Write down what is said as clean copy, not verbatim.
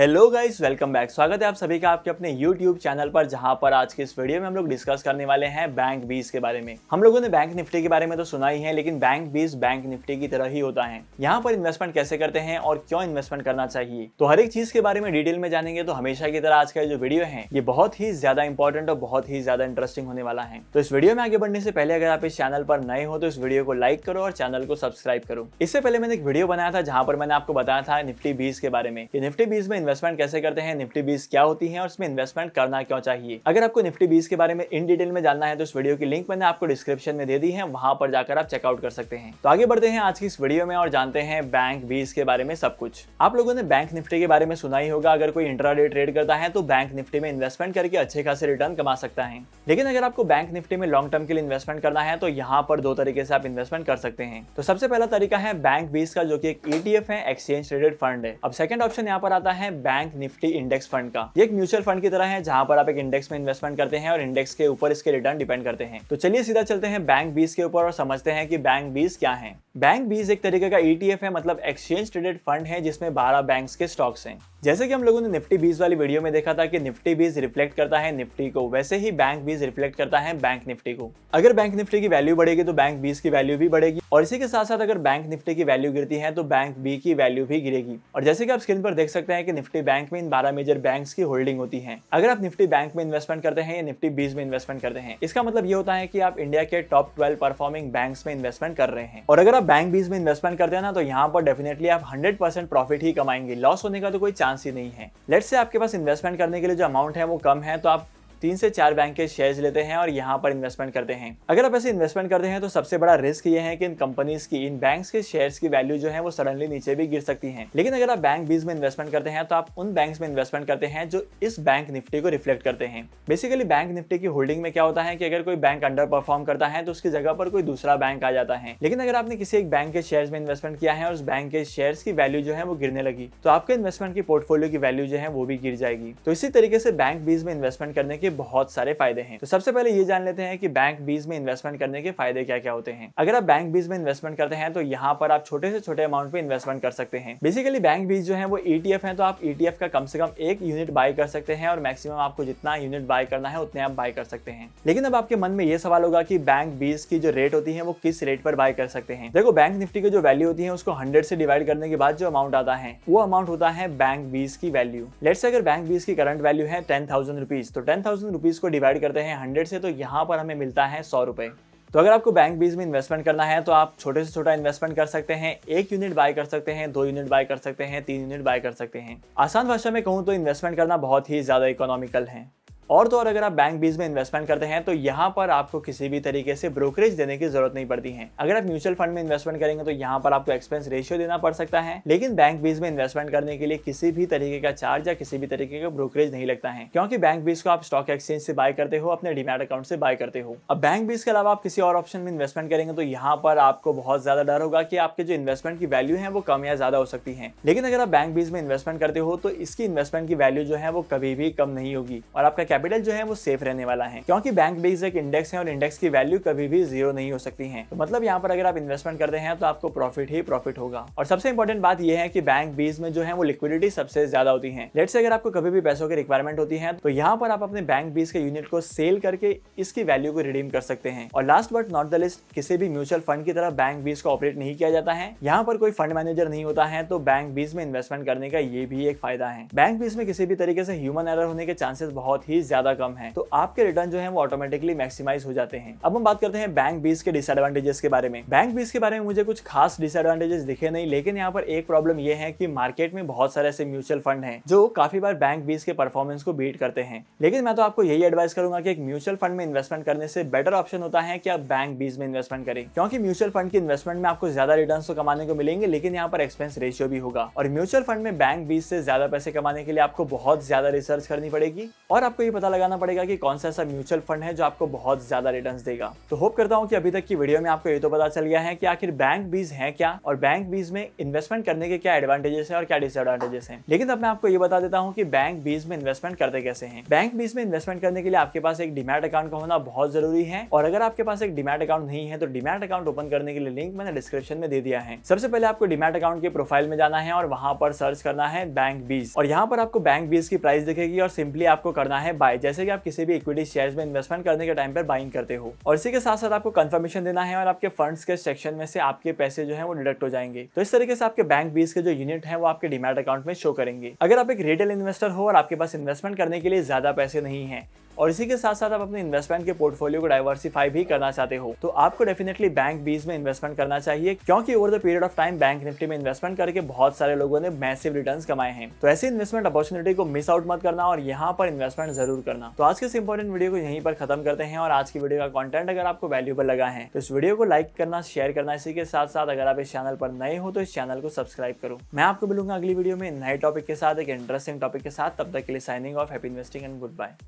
Hello guys, welcome back. स्वागत है आप सभी का आपके अपने YouTube चैनल पर, जहां पर आज की इस वीडियो में हम लोग डिस्कस करने वाले हैं बैंक 20 के बारे में। हम लोगों ने बैंक निफ्टी के बारे में तो सुना ही है, लेकिन बैंक 20 बैंक निफ्टी की तरह ही होता है। यहाँ पर इन्वेस्टमेंट कैसे करते हैं और क्यों इन्वेस्टमेंट करना चाहिए, तो हर एक चीज के बारे में डिटेल में जानेंगे। तो हमेशा की तरह आज का जो वीडियो है ये बहुत ही ज्यादा इंपॉर्टेंट और बहुत ही ज्यादा इंटरेस्टिंग होने वाला है। तो इस वीडियो में आगे बढ़ने से पहले अगर आप इस चैनल पर नए हो तो इस वीडियो को लाइक करो और चैनल को सब्सक्राइब करो। इससे पहले मैंने एक वीडियो बनाया था जहां पर मैंने आपको बताया था निफ्टी 20 के बारे में कि निफ्टी 20 में इन्वेस्टमेंट कैसे करते हैं, निफ्टी 20 क्या होती है और इसमें इन्वेस्टमेंट करना क्यों चाहिए। अगर आपको निफ्टी 20 के बारे में इन डिटेल में जानना है तो इस वीडियो की लिंक मैंने आपको डिस्क्रिप्शन में दे दी है, वहां पर जाकर आप चेकआउट कर सकते हैं। तो आगे बढ़ते हैं आज की इस वीडियो में और जानते हैं बैंक 20 के बारे में सब कुछ। आप लोगों ने बैंक निफ्टी के बारे में सुना ही होगा। अगर कोई इंट्राडे ट्रेड करता है तो बैंक निफ्टी में इन्वेस्टमेंट करके अच्छे खासे रिटर्न कमा सकता है। लेकिन अगर आपको बैंक निफ्टी में लॉन्ग टर्म के लिए इन्वेस्टमेंट करना है तो यहाँ पर दो तरीके से आप इन्वेस्टमेंट कर सकते हैं। तो सबसे पहला तरीका है बैंक 20 का, जो कि एक ETF है, एक्सचेंज ट्रेडेड फंड है। अब सेकंड ऑप्शन यहाँ पर आता है बैंक निफ्टी इंडेक्स फंड का। ये एक म्यूचुअल फंड की तरह है जहां पर आप एक इंडेक्स में इन्वेस्टमेंट करते हैं और इंडेक्स के ऊपर इसके रिटर्न डिपेंड करते हैं। तो चलिए सीधा चलते हैं बैंक 20 के ऊपर और समझते हैं कि बैंक 20 क्या है। बैंक 20 एक तरीके का ETF है, मतलब एक्सचेंज ट्रेडेड फंड है, जिसमें 12 बैंक्स के स्टॉक्स हैं। जैसे कि हम लोगों ने निफ्टी 20 वाली वीडियो में देखा था कि निफ्टी 20 रिफ्लेक्ट करता है निफ्टी को, वैसे ही बैंक 20 रिफ्लेक्ट करता है बैंक निफ्टी को। अगर बैंक निफ्टी की वैल्यू बढ़ेगी तो बैंक 20 की वैल्यू भी बढ़ेगी, और इसी के साथ साथ अगर बैंक निफ्टी की वैल्यू गिरती है तो बैंक बी की वैल्यू भी गिरेगी। और जैसे कि आप स्क्रीन पर देख सकते हैं कि निफ्टी बैंक में इन 12 मेजर बैंक्स की होल्डिंग होती है। अगर आप निफ्टी बैंक में इन्वेस्टमेंट करते हैं या निफ्टी 20 में इन्वेस्टमेंट करते हैं, इसका मतलब ये होता है कि आप इंडिया के टॉप 12 परफॉर्मिंग बैंक्स में इन्वेस्टमेंट कर रहे हैं। और अगर आप बैंक 20 में इन्वेस्टमेंट करते हैं ना, तो यहाँ पर डेफिनेटली आप 100% प्रॉफिट ही कमाएंगे। लॉस होने का तो कोई चांस ही नहीं है। लेट्स से आपके पास इन्वेस्टमेंट करने के लिए जो अमाउंट है वो कम है, तो आप 3 से 4 बैंक के शेयर्स लेते हैं और यहाँ पर इन्वेस्टमेंट करते हैं। अगर आप ऐसे इन्वेस्टमेंट करते हैं तो सबसे बड़ा रिस्क ये है कि इन कंपनीज की, इन बैंक्स के शेयर्स की वैल्यू जो है वो सडनली नीचे भी गिर सकती है। लेकिन अगर आप बैंक 20 में इन्वेस्टमेंट करते हैं तो आप उन बैंक्स में इन्वेस्टमेंट करते हैं जो इस बैंक निफ्टी को रिफ्लेक्ट करते हैं। बेसिकली बैंक निफ्टी की होल्डिंग में क्या होता है कि अगर कोई बैंक अंडर परफॉर्म करता है तो उसकी जगह पर कोई दूसरा बैंक आ जाता है। लेकिन अगर आपने किसी एक बैंक के शेयर्स में इन्वेस्टमेंट किया है और उस बैंक के शेयर्स की वैल्यू जो है वो गिरने लगी, तो आपके इन्वेस्टमेंट की पोर्टफोलियो की वैल्यू जो है वो भी गिर जाएगी। तो इसी तरीके से बैंक 20 में इन्वेस्टमेंट करने के बहुत सारे फायदे हैं। तो सबसे पहले ये जान लेते हैं कि बैंक 20 में इन्वेस्टमेंट करने के फायदे क्या क्या होते हैं। अगर आप बैंक 20 में इन्वेस्टमेंट करते हैं तो यहाँ पर आप छोटे से छोटे अमाउंट पे इन्वेस्टमेंट कर सकते हैं। बेसिकली बैंक 20 जो है वो ETF है, तो आप ETF का कम से कम 1 यूनिट बाय कर सकते हैं और मैक्सिमम आपको जितना यूनिट बाय करना है उतने आप बाय कर सकते हैं। लेकिन अब आपके मन में ये सवाल होगा कि बैंक 20 की जो रेट होती है वो किस रेट पर बाय कर सकते हैं। देखो, बैंक निफ्टी की जो वैल्यू होती है उसको 100 से डिवाइड करने के बाद जो अमाउंट आता है वो अमाउंट होता है बैंक 20 की वैल्यू। लेट्स से अगर बैंक 20 की करंट वैल्यू है 10,000 रुपीज, तो 10,000 रुपीज को डिवाइड करते हैं 100 से, तो यहाँ पर हमें मिलता है 100 रुपए। तो अगर आपको बैंक 20 में इन्वेस्टमेंट करना है तो आप छोटे से छोटा इन्वेस्टमेंट कर सकते हैं। 1 यूनिट बाय कर सकते हैं, 2 यूनिट बाय कर सकते हैं, 3 यूनिट बाय कर सकते हैं। आसान भाषा में कहूँ तो इन्वेस्टमेंट करना बहुत ही ज्यादा इकोनॉमिकल है। और तो और अगर आप बैंक 20 में इन्वेस्टमेंट करते हैं तो यहाँ पर आपको किसी भी तरीके से ब्रोकरेज देने की जरूरत नहीं पड़ती है। अगर आप म्यूचुअल फंड में इन्वेस्टमेंट करेंगे तो यहाँ पर आपको एक्सपेंस रेशियो देना पड़ सकता है, लेकिन बैंक 20 में इन्वेस्टमेंट करने के लिए किसी भी तरीके का चार्ज या किसी भी तरीके का ब्रोकरेज नहीं लगता है, क्योंकि बैंक 20 को आप स्टॉक एक्सचेंज से बाय करते हो, अपने डीमैट अकाउंट से बाय करते हो। अब बैंक 20 के अलावा आप किसी और ऑप्शन में इन्वेस्टमेंट करेंगे तो यहाँ पर आपको बहुत ज्यादा डर होगा कि आपके जो इन्वेस्टमेंट की वैल्यू है वो कम या ज्यादा हो सकती है। लेकिन अगर आप बैंक 20 में इन्वेस्टमेंट करते हो तो इसकी इन्वेस्टमेंट की वैल्यू जो है वो कभी भी कम नहीं होगी और आपका कैपिटल जो है वो सेफ रहने वाला है, क्योंकि बैंक 20 एक इंडेक्स है और इंडेक्स की वैल्यू कभी भी जीरो नहीं हो सकती है। तो मतलब यहाँ पर अगर आप इन्वेस्टमेंट करते हैं तो आपको प्रॉफिट ही प्रॉफिट होगा। और सबसे इंपॉर्टेंट बात यह है कि बैंक 20 में जो है वो लिक्विडिटी सबसे ज्यादा होती है। लेट्स से अगर आपको कभी भी पैसों की रिक्वायरमेंट होती है तो यहाँ पर आप अपने बैंक 20 के यूनिट को सेल करके इसकी वैल्यू को रिडीम कर सकते हैं। और last but not the list, किसी भी म्यूचुअल फंड की तरह बैंक 20 को ऑपरेट नहीं किया जाता है। यहाँ पर कोई फंड मैनेजर नहीं होता है, तो बैंक 20 में इन्वेस्टमेंट करने का ये भी एक फायदा है। बैंक 20 में किसी भी तरीके से ह्यूमन एरर होने के चांसेस बहुत ही ज्यादा कम है, तो आपके रिटर्न जो है वो ऑटोमेटिकली मैक्सिमाइज हो जाते हैं। अब हम बात करते हैं बैंक 20 के डिसएडवांटेजेस के बारे में। बैंक 20 के बारे में मुझे कुछ खास डिसएडवांटेजेस दिखे नहीं, लेकिन यहाँ पर एक प्रॉब्लम ये है कि मार्केट में बहुत सारे ऐसे म्यूचुअल फंड हैं जो काफी बार बैंक 20 के परफॉर्मेंस को बीट करते हैं। लेकिन मैं तो आपको यही एडवाइस करूंगा कि एक म्यूचुअल फंड में इन्वेस्टमेंट करने से बेटर ऑप्शन होता है कि आप बैंक 20 में इन्वेस्टमेंट करें, क्योंकि म्यूचुअल फंड की इन्वेस्टमेंट में आपको ज्यादा रिटर्न तो कमाने को मिलेंगे, लेकिन यहाँ पर एक्सपेंस रेशियो भी होगा। और म्यूचुअल फंड में बैंक 20 से ज्यादा पैसे कमाने के लिए आपको बहुत ज्यादा रिसर्च करनी पड़ेगी और आपको ये पता लगाना पड़ेगा कि कौन सा ऐसा म्यूचुअल फंड है जो आपको बहुत ज्यादा रिटर्न्स देगा। तो होप करता हूँ कि अभी तक की वीडियो में आपको ये तो पता चल गया है कि आखिर बैंक बीज है क्या और बैंक बीज में इन्वेस्टमेंट करने के क्या एडवांटेजेस है और क्या डिसएडवांटेजेस हैं। लेकिन अब मैं आपको ये बता देता हूँ कि बैंक बीज में इन्वेस्टमेंट करते कैसे हैं। बैंक बीज में इन्वेस्टमेंट करने के लिए आपके पास एक डीमैट अकाउंट का होना बहुत जरूरी है, और अगर आपके पास एक डीमैट अकाउंट नहीं है तो डीमैट अकाउंट ओपन करने के लिए लिंक मैंने डिस्क्रिप्शन में दे दिया है। सबसे पहले आपको डीमैट अकाउंट के प्रोफाइल में जाना है और वहां पर सर्च करना है बैंक बीज, और यहाँ पर आपको बैंक बीज की प्राइस दिखेगी और सिंपली आपको करना है बाय, जैसे कि आप किसी भी इक्विटी शेयर्स में इन्वेस्टमेंट करने के टाइम पर बाइंग करते हो। और इसी के साथ साथ आपको कंफर्मेशन देना है और आपके फंड्स के सेक्शन में से आपके पैसे जो है वो डिडक्ट हो जाएंगे। तो इस तरीके से आपके बैंक बीज के जो यूनिट है वो आपके डीमैट अकाउंट में शो करेंगे। अगर आप एक रिटेल इन्वेस्टर हो और आपके पास इन्वेस्टमेंट करने के लिए ज्यादा पैसे नहीं है और इसी के साथ साथ आप अपने इन्वेस्टमेंट के पोर्टफोलियो को डाइवर्सिफाई भी करना चाहते हो, तो आपको डेफिनेटली बैंक बीज में इन्वेस्टमेंट करना चाहिए, क्योंकि over the period of time bank Nifty में इन्वेस्टमेंट करके बहुत सारे लोगों ने मैसिव रिटर्न्स कमाए हैं। तो ऐसी इन्वेस्टमेंट अपॉर्चुनिटी को मिस आउट मत करना और यहाँ पर इन्वेस्टमेंट जरूर करना। तो आज के इस इंपॉर्टेंट वीडियो को यहीं पर खत्म करते हैं, और आज की वीडियो का कंटेंट अगर आपको वैल्यूएबल लगा है तो इस वीडियो को लाइक करना, शेयर करना। इसी के साथ साथ अगर आप इस चैनल पर नए हो तो इस चैनल को सब्सक्राइब करो। मैं आपको मिलूंगा अगली वीडियो में नए टॉपिक के साथ, एक इंटरेस्टिंग टॉपिक के साथ। तब तक के लिए signing off, happy investing and good bye.